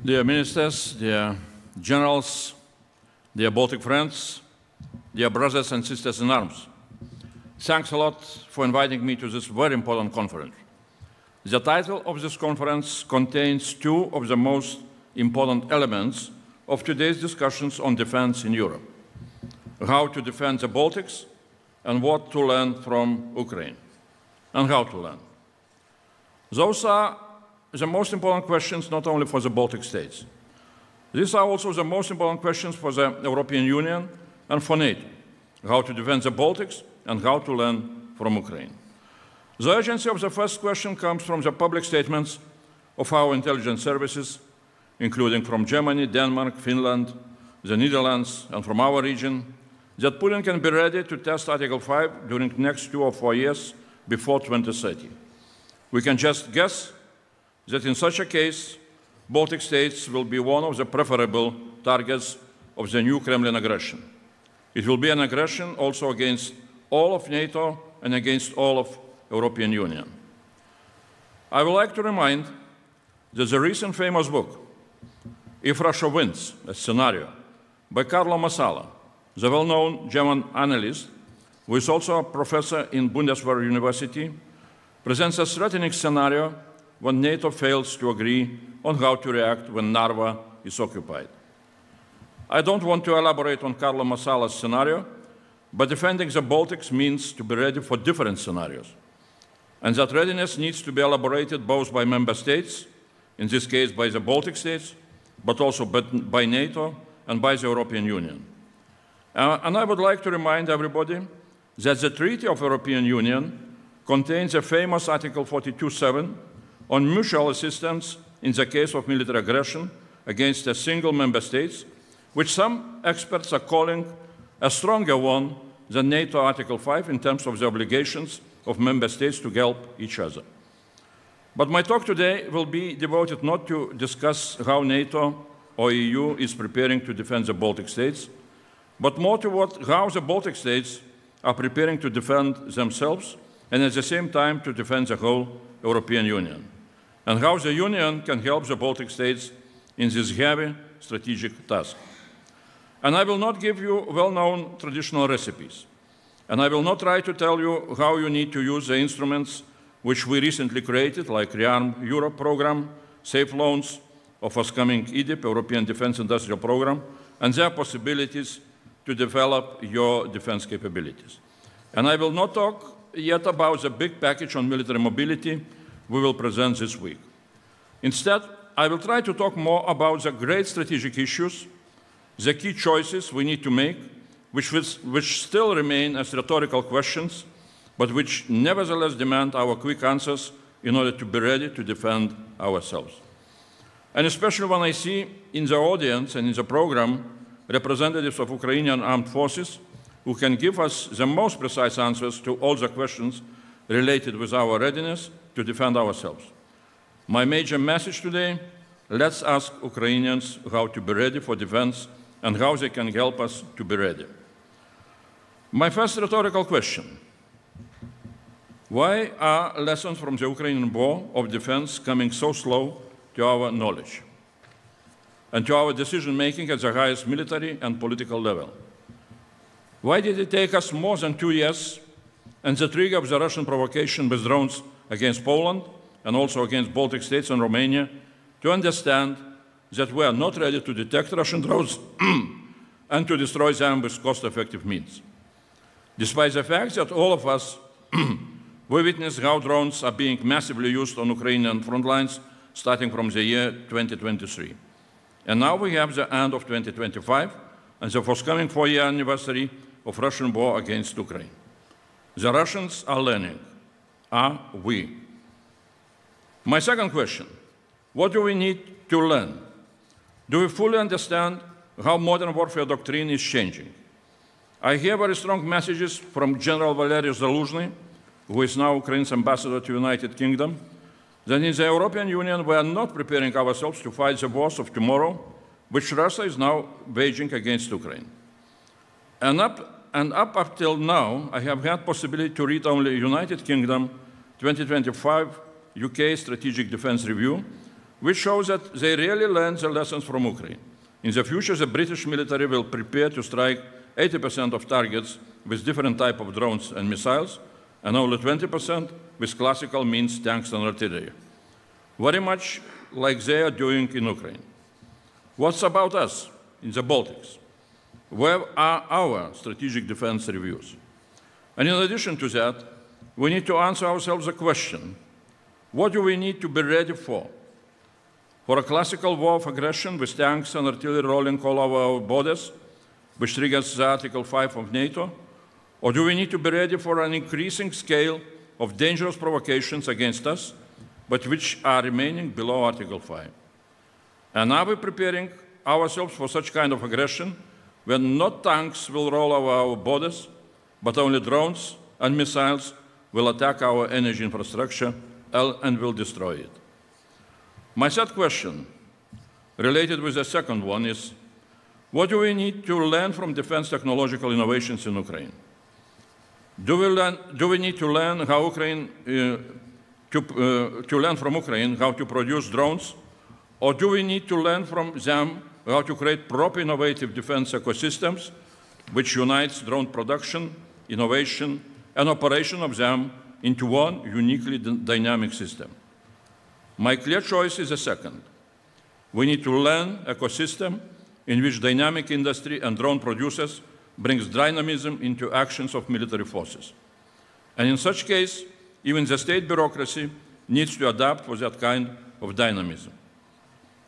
Dear ministers, dear generals, dear Baltic friends, dear brothers and sisters in arms, thanks a lot for inviting me to this very important conference. The title of this conference contains two of the most important elements of today's discussions on defense in Europe: how to defend the Baltics and what to learn from Ukraine, and how to learn. Those are the most important questions not only for the Baltic states. These are also the most important questions for the European Union and for NATO: how to defend the Baltics and how to learn from Ukraine. The urgency of the first question comes from the public statements of our intelligence services, including from Germany, Denmark, Finland, the Netherlands, and from our region, that Putin can be ready to test Article 5 during the next 2 or 4 years before 2030. We can just guess that in such a case, Baltic states will be one of the preferable targets of the new Kremlin aggression. It will be an aggression also against all of NATO and against all of the European Union. I would like to remind that the recent famous book, If Russia Wins, a Scenario, by Carlo Massala, the well-known German analyst, who is also a professor in Bundeswehr University, presents a threatening scenario when NATO fails to agree on how to react when Narva is occupied. I don't want to elaborate on Carlo Massala's scenario, but defending the Baltics means to be ready for different scenarios. And that readiness needs to be elaborated both by member states, in this case by the Baltic states, but also by NATO and by the European Union. And I would like to remind everybody that the Treaty of European Union contains a famous Article 42.7 on mutual assistance in the case of military aggression against a single member state, which some experts are calling a stronger one than NATO Article 5 in terms of the obligations of member states to help each other. But my talk today will be devoted not to discuss how NATO or EU is preparing to defend the Baltic states, but more to how the Baltic states are preparing to defend themselves and at the same time to defend the whole European Union, and how the Union can help the Baltic states in this heavy strategic task. And I will not give you well-known traditional recipes, and I will not try to tell you how you need to use the instruments which we recently created, like ReArm Europe program, safe loans, of forthcoming EDIP, European Defence Industrial Program, and their possibilities to develop your defense capabilities. And I will not talk yet about the big package on military mobility we will present this week. Instead, I will try to talk more about the great strategic issues, the key choices we need to make, which still remain as rhetorical questions, but which nevertheless demand our quick answers in order to be ready to defend ourselves. And especially when I see in the audience and in the program representatives of Ukrainian armed forces who can give us the most precise answers to all the questions related with our readiness to defend ourselves. My major message today: let's ask Ukrainians how to be ready for defense and how they can help us to be ready. My first rhetorical question: why are lessons from the Ukrainian war of defense coming so slow to our knowledge and to our decision-making at the highest military and political level? Why did it take us more than 2 years and the trigger of the Russian provocation with drones against Poland and also against Baltic states and Romania to understand that we are not ready to detect Russian drones and to destroy them with cost-effective means? Despite the fact that all of us we witnessed how drones are being massively used on Ukrainian front lines starting from the year 2023. And now we have the end of 2025 and the forthcoming 4-year anniversary of Russian war against Ukraine. The Russians are learning. Are we? My second question: what do we need to learn? Do we fully understand how modern warfare doctrine is changing? I hear very strong messages from General Valery Zaluzhny, who is now Ukraine's ambassador to the United Kingdom, that in the European Union we are not preparing ourselves to fight the wars of tomorrow, which Russia is now waging against Ukraine. And up until now, I have had possibility to read only United Kingdom 2025 UK Strategic Defence Review, which shows that they really learned the lessons from Ukraine. In the future, the British military will prepare to strike 80% of targets with different types of drones and missiles, and only 20% with classical means, tanks and artillery. Very much like they are doing in Ukraine. What's about us in the Baltics? Where are our strategic defense reviews? And in addition to that, we need to answer ourselves the question, what do we need to be ready for? For a classical war of aggression with tanks and artillery rolling all over our borders, which triggers the Article 5 of NATO? Or do we need to be ready for an increasing scale of dangerous provocations against us, but which are remaining below Article 5? And are we preparing ourselves for such kind of aggression when not tanks will roll over our borders, but only drones and missiles will attack our energy infrastructure and will destroy it? My third question, related with the second one, is what do we need to learn from defense technological innovations in Ukraine? Do we need to learn how learn from Ukraine how to produce drones, or do we need to learn from them how to create proper innovative defense ecosystems which unites drone production, innovation, and operation of them into one uniquely dynamic system? My clear choice is the second. We need to learn an ecosystem in which dynamic industry and drone producers brings dynamism into actions of military forces. And in such case, even the state bureaucracy needs to adapt for that kind of dynamism.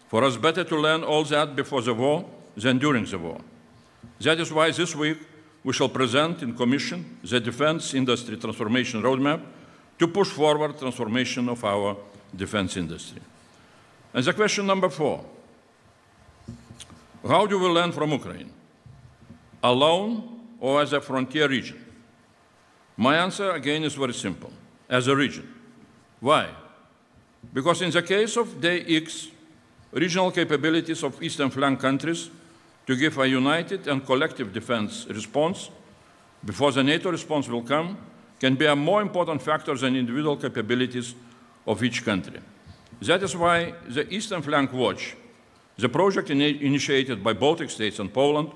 For us, better to learn all that before the war than during the war. That is why this week we shall present in Commission the Defense Industry Transformation Roadmap to push forward transformation of our defense industry. And the question number 4, how do we learn from Ukraine? Alone or as a frontier region? My answer, again, is very simple, as a region. Why? Because in the case of Day X, regional capabilities of eastern flank countries to give a united and collective defense response before the NATO response will come can be a more important factor than individual capabilities of each country. That is why the Eastern Flank Watch, the project initiated by Baltic states and Poland,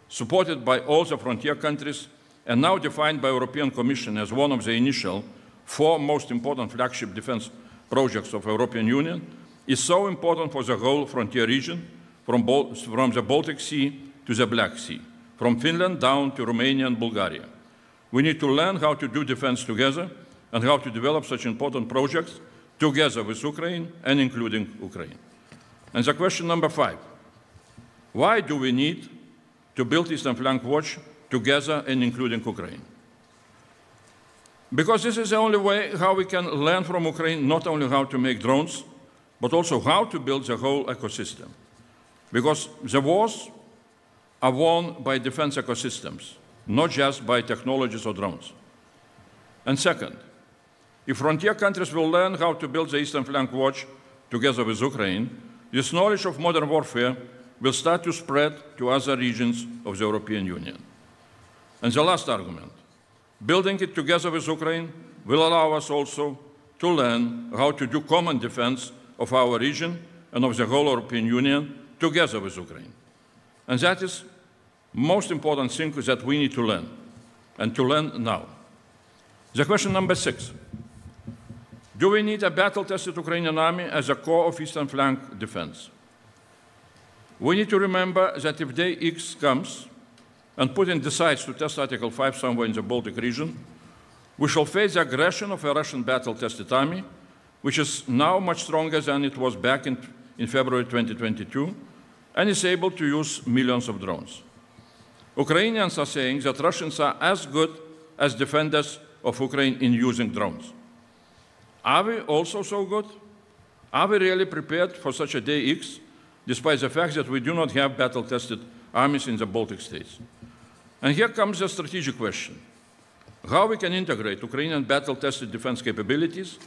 supported by all the frontier countries, and now defined by the European Commission as one of the initial 4 most important flagship defense projects of the European Union, is so important for the whole frontier region, from the Baltic Sea to the Black Sea, from Finland down to Romania and Bulgaria. We need to learn how to do defense together and how to develop such important projects together with Ukraine and including Ukraine. And the question number 5, why do we need to build Eastern Flank Watch together and including Ukraine? Because this is the only way how we can learn from Ukraine not only how to make drones, but also how to build the whole ecosystem. Because the wars are won by defense ecosystems, not just by technologies or drones. And second, if frontier countries will learn how to build the Eastern Flank Watch together with Ukraine, this knowledge of modern warfare will start to spread to other regions of the European Union. And the last argument, building it together with Ukraine will allow us also to learn how to do common defense of our region and of the whole European Union together with Ukraine. And that is most important thing that we need to learn, and to learn now. The question number 6. Do we need a battle-tested Ukrainian army as a core of Eastern Flank defense? We need to remember that if Day X comes and Putin decides to test Article 5 somewhere in the Baltic region, we shall face the aggression of a Russian battle-tested army, which is now much stronger than it was back in February 2022, and is able to use millions of drones. Ukrainians are saying that Russians are as good as defenders of Ukraine in using drones. Are we also so good? Are we really prepared for such a Day X, despite the fact that we do not have battle-tested armies in the Baltic states? And here comes the strategic question. How we can integrate Ukrainian battle-tested defense capabilities,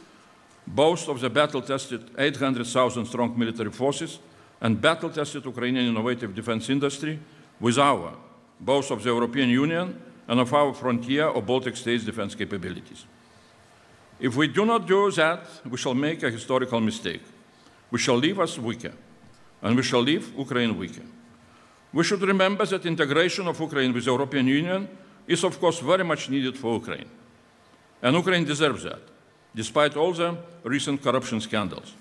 both of the battle-tested 800,000 strong military forces and battle-tested Ukrainian innovative defense industry with our, both of the European Union and of our frontier or Baltic states defense capabilities. If we do not do that, we shall make a historical mistake. We shall leave us weaker, and we shall leave Ukraine weaker. We should remember that integration of Ukraine with the European Union is, of course, very much needed for Ukraine. And Ukraine deserves that, despite all the recent corruption scandals.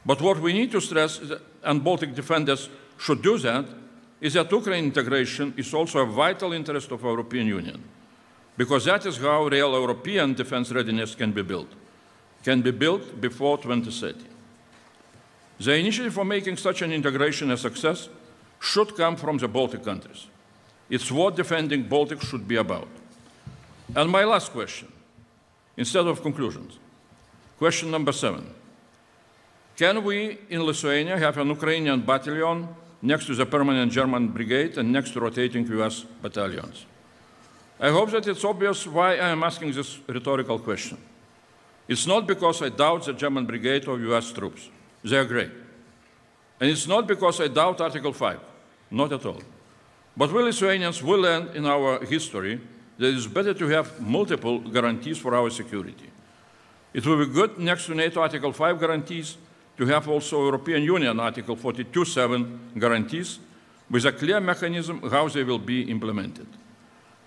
But what we need to stress, and Baltic defenders should do that, is that Ukraine integration is also a vital interest of the European Union, because that is how real European defense readiness can be built before 2030. The initiative for making such an integration a success should come from the Baltic countries. It's what defending Baltics should be about. And my last question, instead of conclusions, question number 7. Can we in Lithuania have an Ukrainian battalion next to the permanent German brigade and next to rotating US battalions? I hope that it's obvious why I am asking this rhetorical question. It's not because I doubt the German brigade or US troops. They are great. And it's not because I doubt Article 5. Not at all. But we Lithuanians will learn in our history that it is better to have multiple guarantees for our security. It will be good next to NATO Article 5 guarantees to have also European Union Article 42.7 guarantees with a clear mechanism how they will be implemented.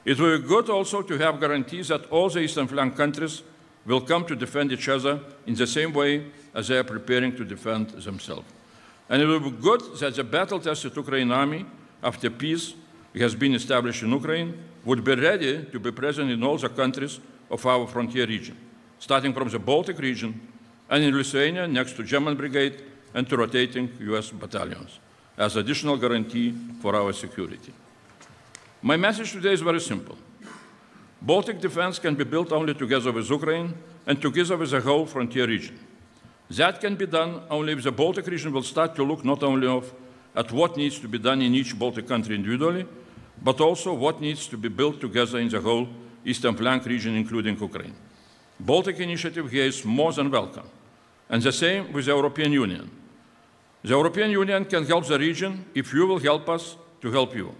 It will be good also to have guarantees that all the Eastern flank countries will come to defend each other in the same way as they are preparing to defend themselves. And it will be good that the battle-tested Ukrainian army, after peace has been established in Ukraine, would be ready to be present in all the countries of our frontier region, starting from the Baltic region and in Lithuania next to German brigade and to rotating US battalions as additional guarantee for our security. My message today is very simple. Baltic defense can be built only together with Ukraine and together with the whole frontier region. That can be done only if the Baltic region will start to look not only at what needs to be done in each Baltic country individually, but also what needs to be built together in the whole Eastern flank region, including Ukraine. Baltic initiative here is more than welcome, and the same with the European Union. The European Union can help the region if you will help us to help you,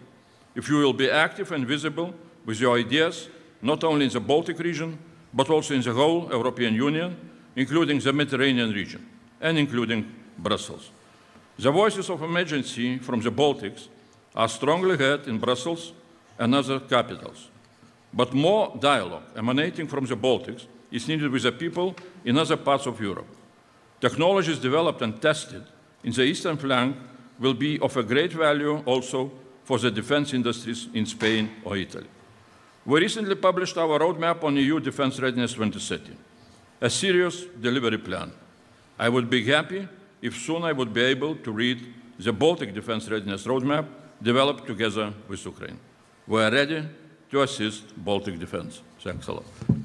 if you will be active and visible with your ideas, not only in the Baltic region, but also in the whole European Union, including the Mediterranean region, and including Brussels. The voices of emergency from the Baltics are strongly heard in Brussels and other capitals. But more dialogue emanating from the Baltics is needed with the people in other parts of Europe. Technologies developed and tested in the eastern flank will be of a great value also for the defense industries in Spain or Italy. We recently published our roadmap on EU Defense Readiness 2030, a serious delivery plan. I would be happy if soon I would be able to read the Baltic Defense Readiness Roadmap developed together with Ukraine. We are ready to assist Baltic defense. Thanks a lot.